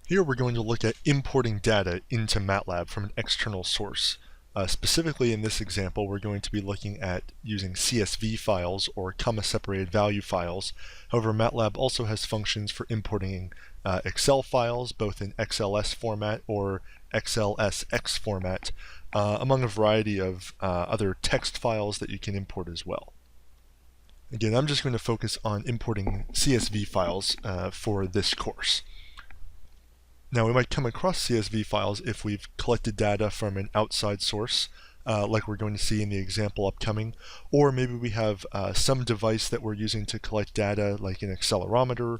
Here we're going to look at importing data into Matlab from an external source. Specifically in this example, we're going to be looking at using CSV files or comma-separated value files. However, Matlab also has functions for importing Excel files, both in XLS format or XLSX format, among a variety of other text files that you can import as well. Again, I'm just going to focus on importing CSV files for this course. Now we might come across CSV files if we've collected data from an outside source, like we're going to see in the example upcoming, or maybe we have some device that we're using to collect data like an accelerometer,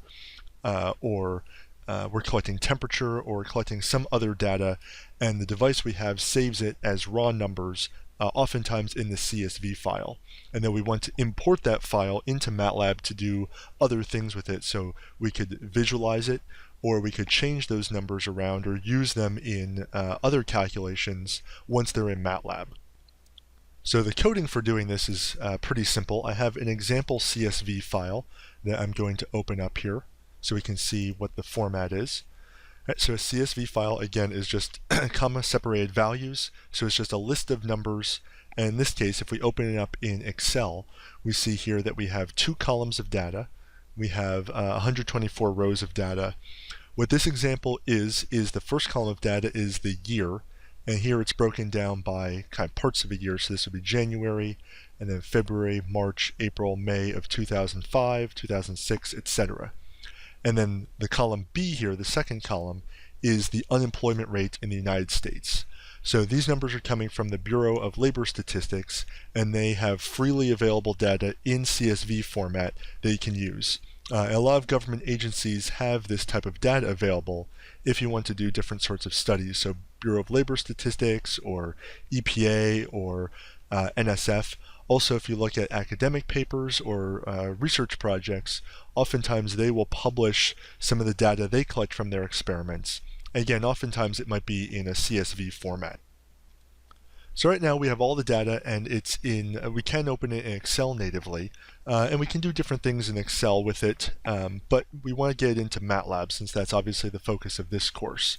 or we're collecting temperature or collecting some other data, and the device we have saves it as raw numbers, oftentimes in the CSV file. And then we want to import that file into Matlab to do other things with it, so we could visualize it, or we could change those numbers around or use them in other calculations once they're in Matlab. So the coding for doing this is pretty simple. I have an example CSV file that I'm going to open up here so we can see what the format is. Right, so a CSV file, again, is just comma-separated values, so it's just a list of numbers. And in this case, if we open it up in Excel, we see here that we have 2 columns of data. We have 124 rows of data. What this example is the first column of data is the year, and here it's broken down by kind of parts of a year. So this would be January, and then February, March, April, May of 2005, 2006, etc. And then the column B here, the second column, is the unemployment rate in the United States. So these numbers are coming from the Bureau of Labor Statistics, and they have freely available data in CSV format that you can use. A lot of government agencies have this type of data available if you want to do different sorts of studies. So Bureau of Labor Statistics or EPA or NSF. Also, if you look at academic papers or research projects, oftentimes they will publish some of the data they collect from their experiments. Again, oftentimes it might be in a CSV format. So right now we have all the data, and it's in, we can open it in Excel natively, and we can do different things in Excel with it, but we want to get it into Matlab since that's obviously the focus of this course.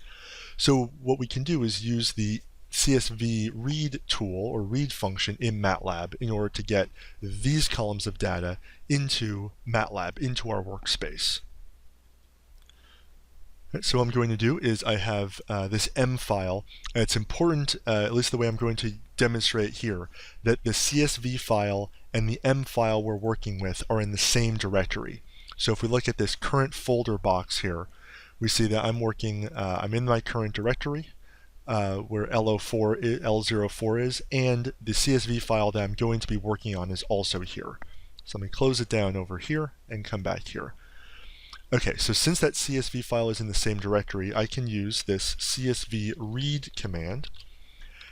So what we can do is use the CSV read tool or read function in Matlab in order to get these columns of data into Matlab, into our workspace. So what I'm going to do is I have this M file, and it's important, at least the way I'm going to demonstrate here, that the CSV file and the M file we're working with are in the same directory. So if we look at this current folder box here, we see that I'm working, I'm in my current directory where L04 is, and the CSV file that I'm going to be working on is also here. So let me close it down over here and come back here. Okay, so since that CSV file is in the same directory, I can use this CSV read command,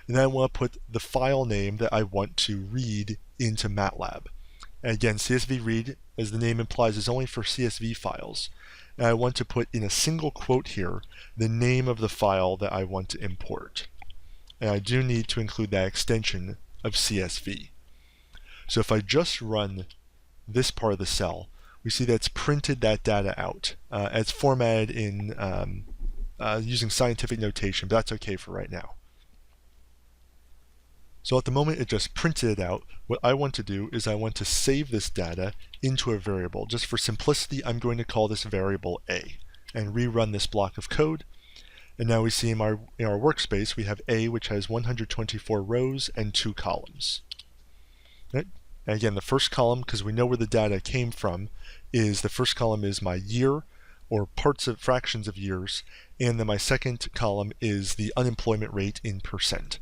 and then I want to put the file name that I want to read into Matlab. And again, CSV read, as the name implies, is only for CSV files. And I want to put in a single quote here the name of the file that I want to import. And I do need to include that extension of CSV. So if I just run this part of the cell, we see that's printed that data out. It's formatted in using scientific notation, but that's okay for right now. So at the moment it just printed it out. What I want to do is I want to save this data into a variable. Just for simplicity, I'm going to call this variable A and rerun this block of code. And now we see in our workspace we have A, which has 124 rows and 2 columns. Right? And again, the first column, because we know where the data came from, is the first column is my year, or parts of fractions of years, and then my second column is the unemployment rate in percent.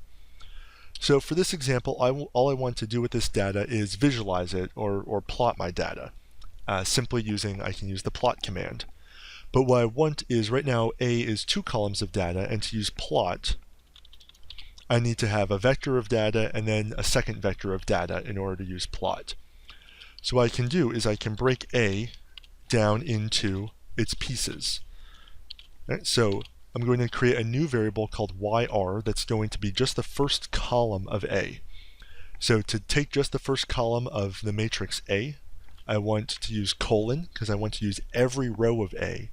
So for this example, all I want to do with this data is visualize it or plot my data, simply I can use the plot command. But what I want is, right now A is 2 columns of data, and to use plot, I need to have a vector of data and then a second vector of data in order to use plot. So what I can do is I can break A down into its pieces. Right? So I'm going to create a new variable called YR that's going to be just the first column of A. So to take just the first column of the matrix A, I want to use colon because I want to use every row of A.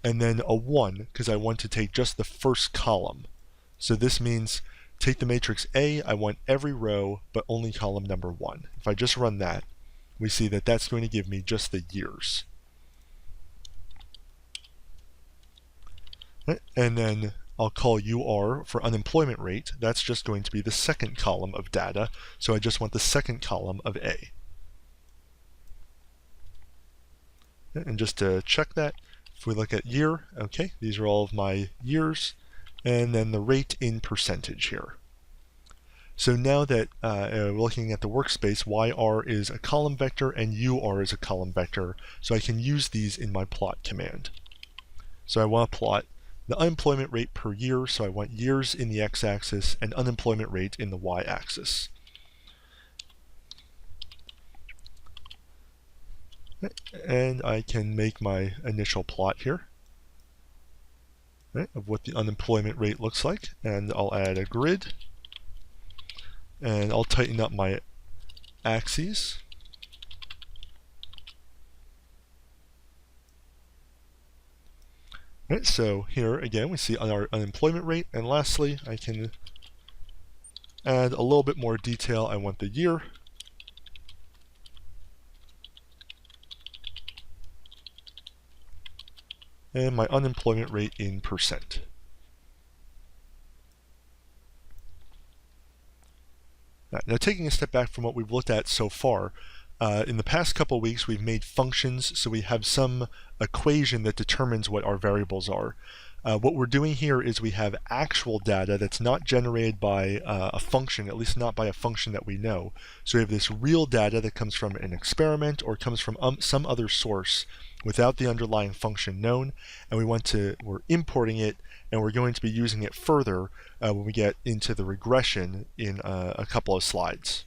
and then a 1 because I want to take just the first column. So this means take the matrix A, I want every row but only column number 1. If I just run that, we see that that's going to give me just the years. And then I'll call UR for unemployment rate. That's just going to be the second column of data, so I just want the second column of A. And just to check that, if we look at year, okay, these are all of my years, and then the rate in percentage here. So now that we're looking at the workspace, YR is a column vector and UR is a column vector, so I can use these in my plot command. So I want to plot the unemployment rate per year, so I want years in the x-axis and unemployment rate in the y-axis. And I can make my initial plot here, right, of what the unemployment rate looks like, and I'll add a grid, and I'll tighten up my axes. Right, so here again we see our unemployment rate, and lastly I can add a little bit more detail. I want the year, and my unemployment rate in percent. Now taking a step back from what we've looked at so far, in the past couple of weeks we've made functions, so we have some equation that determines what our variables are. What we're doing here is we have actual data that's not generated by a function, at least not by a function that we know. So we have this real data that comes from an experiment or comes from some other source without the underlying function known, and we're importing it, and we're going to be using it further when we get into the regression in a couple of slides.